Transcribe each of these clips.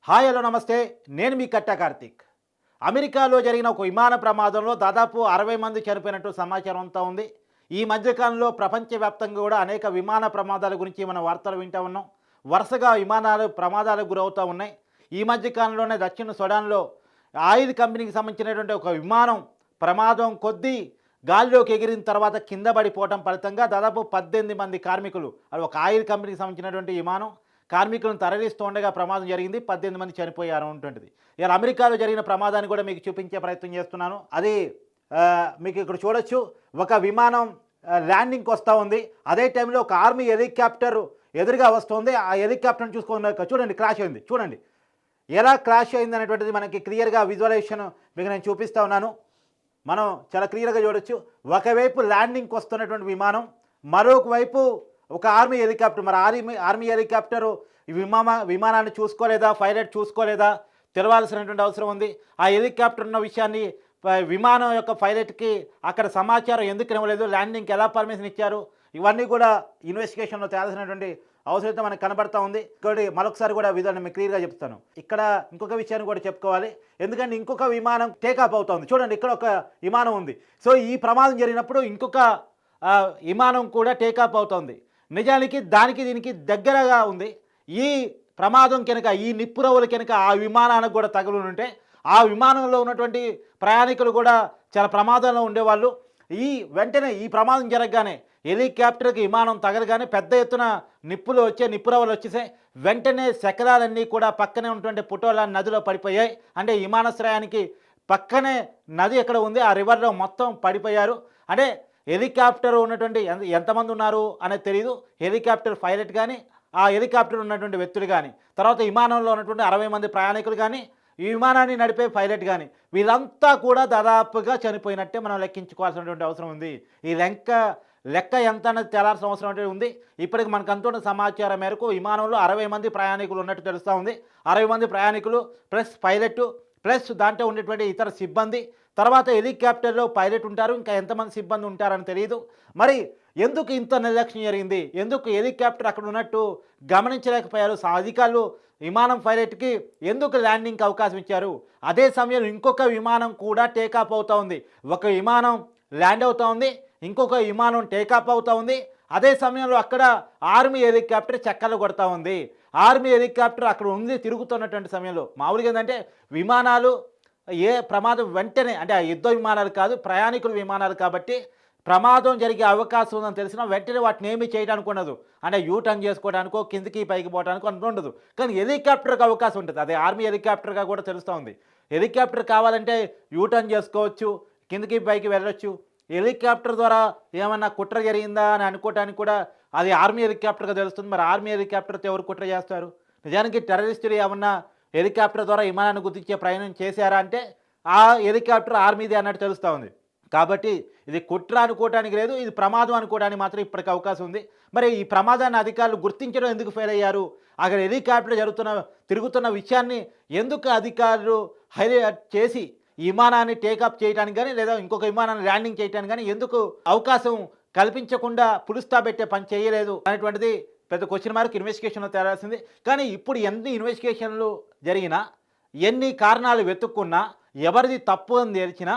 Hi hello నమస్తే. నేను మీ కట్టా కార్తీక్. అమెరికాలో జరిగిన ఒక విమాన ప్రమాదంలో దాదాపు 60 మంది చనిపోయినట్టు సమాచారం అంతా ఉంది. ఈ మధ్యకాలంలో ప్రపంచవ్యాప్తంగా కూడా అనేక విమాన ప్రమాదాల గురించి మనం వార్తలు వింటూ ఉన్నాం. వరుసగా విమానాలు ప్రమాదాలకు గురవుతూ ఉన్నాయి. ఈ మధ్యకాలంలోనే దక్షిణ సుడాన్లో ఆయిల్ కంపెనీకి సంబంధించినటువంటి ఒక విమానం ప్రమాదం కొద్దీ గాలిలోకి ఎగిరిన తర్వాత కింద పడిపోవడం ఫలితంగా దాదాపు 18 మంది కార్మికులు, అది ఒక ఆయిల్ కంపెనీకి సంబంధించినటువంటి విమానం, కార్మికులను తరలిస్తూ ఉండగా ప్రమాదం జరిగింది. 18 మంది చనిపోయారు అటువంటిది. ఇలా అమెరికాలో జరిగిన ప్రమాదాన్ని కూడా మీకు చూపించే ప్రయత్నం చేస్తున్నాను. అది మీకు ఇక్కడ చూడొచ్చు. ఒక విమానం ల్యాండింగ్కి వస్తూ ఉంది. అదే టైంలో ఒక ఆర్మీ హెలికాప్టర్ ఎదురుగా వస్తుంది. ఆ హెలికాప్టర్ని చూసుకున్నాక చూడండి, క్రాష్ అయింది. చూడండి ఎలా క్రాష్ అయింది అనేటువంటిది మనకి క్లియర్గా విజువలైజేషన్ మీకు నేను చూపిస్తూ ఉన్నాను. మనం చాలా క్లియర్గా చూడొచ్చు. ఒకవైపు ల్యాండింగ్కి వస్తున్నటువంటి విమానం, మరొక వైపు ఒక ఆర్మీ హెలికాప్టర్. మరి ఆర్మీ హెలికాప్టరు ఈ విమానాన్ని చూసుకోలేదా, పైలట్ చూసుకోలేదా, తెలవాల్సినటువంటి అవసరం ఉంది. ఆ హెలికాప్టర్ ఉన్న విషయాన్ని విమానం యొక్క పైలట్కి అక్కడ సమాచారం ఎందుకు ఇవ్వలేదు, ల్యాండింగ్కి ఎలా పర్మిషన్ ఇచ్చారు, ఇవన్నీ కూడా ఇన్వెస్టిగేషన్లో తేల్సినటువంటి అవసరం మనకు కనబడతా ఉంది. ఇంకోటి మరొకసారి కూడా విధానం మీకు క్లియర్గా చెప్తాను. ఇక్కడ ఇంకొక విషయాన్ని కూడా చెప్పుకోవాలి. ఎందుకంటే ఇంకొక విమానం టేకాఫ్ అవుతుంది. చూడండి, ఇక్కడ ఒక విమానం ఉంది. సో ఈ ప్రమాదం జరిగినప్పుడు ఇంకొక విమానం కూడా టేకాఫ్ అవుతుంది. నిజానికి దానికి దీనికి దగ్గరగా ఉంది. ఈ ప్రమాదం కనుక, ఈ నిప్పురవ్వలు కనుక ఆ విమానానికి కూడా తగులుంటే ఆ విమానంలో ఉన్నటువంటి ప్రయాణికులు కూడా చాలా ప్రమాదంలో ఉండేవాళ్ళు. వెంటనే ఈ ప్రమాదం జరగగానే హెలికాప్టర్కి విమానం తగలగానే పెద్ద ఎత్తున నిప్పురవ్వలు వచ్చేసాయి. వెంటనే శకలాలన్నీ కూడా పక్కనే ఉన్నటువంటి పుటోలా నదిలో పడిపోయాయి. అంటే విమానాశ్రయానికి పక్కనే నది ఎక్కడ ఉంది, ఆ రివర్లో మొత్తం పడిపోయారు. అంటే హెలికాప్టర్ ఉన్నటువంటి ఎంతమంది ఉన్నారు అనేది తెలియదు. హెలికాప్టర్ పైలట్ కానీ, ఆ హెలికాప్టర్ ఉన్నటువంటి వ్యక్తులు కానీ, తర్వాత విమానంలో ఉన్నటువంటి 60 మంది ప్రయాణికులు కానీ, ఈ విమానాన్ని నడిపే పైలట్ కానీ, వీళ్ళంతా కూడా దాదాపుగా చనిపోయినట్టే మనం లెక్కించుకోవాల్సినటువంటి అవసరం ఉంది. ఈ లెక్క ఎంత అనేది తేలాల్సిన అవసరం ఉంది. ఇప్పటికి మనకు అందుతున్న సమాచారం మేరకు విమానంలో 60 మంది ప్రయాణికులు ఉన్నట్టు తెలుస్తూ ఉంది. 60 మంది ప్రయాణికులు ప్లస్ పైలట్ ప్లస్ దాంట్లో ఉండేటువంటి ఇతర సిబ్బంది, తర్వాత హెలికాప్టర్లో పైలట్ ఉంటారు, ఇంకా ఎంతమంది సిబ్బంది ఉంటారని తెలియదు. మరి ఎందుకు ఇంత నిర్లక్ష్యం జరిగింది, ఎందుకు హెలికాప్టర్ అక్కడ ఉన్నట్టు గమనించలేకపోయారు అధికారులు? విమానం పైలట్కి ఎందుకు ల్యాండింగ్కి అవకాశం ఇచ్చారు? అదే సమయంలో ఇంకొక విమానం కూడా టేకాఫ్ అవుతూ ఉంది. ఒక విమానం ల్యాండ్ అవుతూ ఉంది, ఇంకొక విమానం టేకాఫ్ అవుతూ ఉంది. అదే సమయంలో అక్కడ ఆర్మీ హెలికాప్టర్ చక్కర్లు కొడతా ఉంది. ఆర్మీ హెలికాప్టర్ అక్కడ ఉంది తిరుగుతున్నటువంటి సమయంలో. మామూలుగా ఏంటంటే విమానాలు ఏ ప్రమాదం వెంటనే, అంటే ఆ యుద్ధ విమానాలు కాదు, ప్రయాణికుల విమానాలు కాబట్టి ప్రమాదం జరిగే అవకాశం ఉందని తెలిసినా వెంటనే వాటిని ఏమీ చేయడానికి ఉండదు. అంటే యూటర్న్ చేసుకోవడానికో కిందికి పైకి పోవడానికో అంత ఉండదు. కానీ హెలికాప్టర్కి అవకాశం ఉంటుంది. అదే ఆర్మీ హెలికాప్టర్గా కూడా తెలుస్తూ ఉంది. హెలికాప్టర్ కావాలంటే యూటర్న్ చేసుకోవచ్చు, కిందికి పైకి వెళ్ళొచ్చు. హెలికాప్టర్ ద్వారా ఏమన్నా కుట్ర జరిగిందా అని అనుకోవడానికి కూడా అది ఆర్మీ హెలికాప్టర్గా తెలుస్తుంది. మరి ఆర్మీ హెలికాప్టర్తో ఎవరు కుట్ర చేస్తారు? నిజానికి టెర్రరిస్టులు ఏమన్నా హెలికాప్టర్ ద్వారా విమానాన్ని గుర్తించే ప్రయాణం చేశారా అంటే ఆ హెలికాప్టర్ ఆర్మీది అన్నట్టు తెలుస్తూ ఉంది. కాబట్టి ఇది కుట్ర అనుకోవడానికి లేదు, ఇది ప్రమాదం అనుకోవడానికి మాత్రం ఇప్పటికి అవకాశం ఉంది. మరి ఈ ప్రమాదాన్ని అధికారులు గుర్తించడం ఎందుకు ఫెయిల్ అయ్యారు? అక్కడ హెలికాప్టర్ తిరుగుతున్న విషయాన్ని ఎందుకు అధికారులు హైలైట్ చేసి ఈ విమానాన్ని టేకప్ చేయడానికి కానీ, లేదా ఇంకొక విమానాన్ని ల్యాండింగ్ చేయడానికి కానీ ఎందుకు అవకాశం కల్పించకుండా పులుస్తా పెట్టే పని చేయలేదు అనేటువంటిది పెద్ద క్వశ్చన్ మార్క్ ఇన్వెస్టిగేషన్లో తేలాల్సింది. కానీ ఇప్పుడు ఎన్ని ఇన్వెస్టిగేషన్లు జరిగినా, ఎన్ని కారణాలు వెతుక్కున్నా, ఎవరిది తప్పు అని తెలిసినా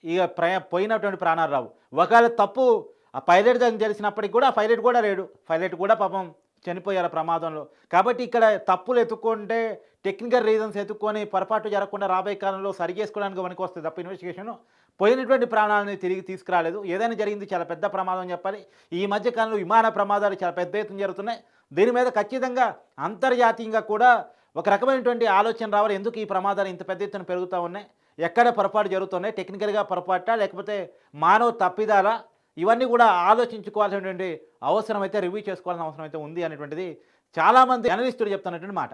ఇక పోయినటువంటి ప్రాణాలు రావు. ఒకవేళ తప్పు ఆ పైలట్ అని తెలిసినప్పటికి కూడా ఆ పైలట్ కూడా లేడు. పైలట్ కూడా పాపం చనిపోయారు ప్రమాదంలో. కాబట్టి ఇక్కడ తప్పులు ఎత్తుక్కుంటే, టెక్నికల్ రీజన్స్ ఎత్తుక్కొని పొరపాటు జరగకుండా రాబోయే కాలంలో సరి చేసుకోవడానికి మనకు వస్తుంది తప్ప ఇన్వెస్టిగేషన్ పోయినటువంటి ప్రాణాలని తిరిగి తీసుకురాలేదు. ఏదైనా జరిగింది చాలా పెద్ద ప్రమాదం అని చెప్పాలి. ఈ మధ్య కాలంలో విమాన ప్రమాదాలు చాలా పెద్ద ఎత్తున జరుగుతున్నాయి. దీని మీద ఖచ్చితంగా అంతర్జాతీయంగా కూడా ఒక రకమైనటువంటి ఆలోచన రావాలి. ఎందుకు ఈ ప్రమాదాలు ఇంత పెద్ద ఎత్తున పెరుగుతూ ఉన్నాయి, ఎక్కడ పొరపాటు జరుగుతున్నాయి, టెక్నికల్గా పొరపాటా లేకపోతే మానవ తప్పిదాలా, ఇవన్నీ కూడా ఆలోచించుకోవాల్సినటువంటి అవసరం అయితే, రివ్యూ చేసుకోవాల్సిన అవసరం అయితే ఉంది అనేటువంటిది చాలామంది అనలిస్టులు చెప్తున్నటువంటి మాట.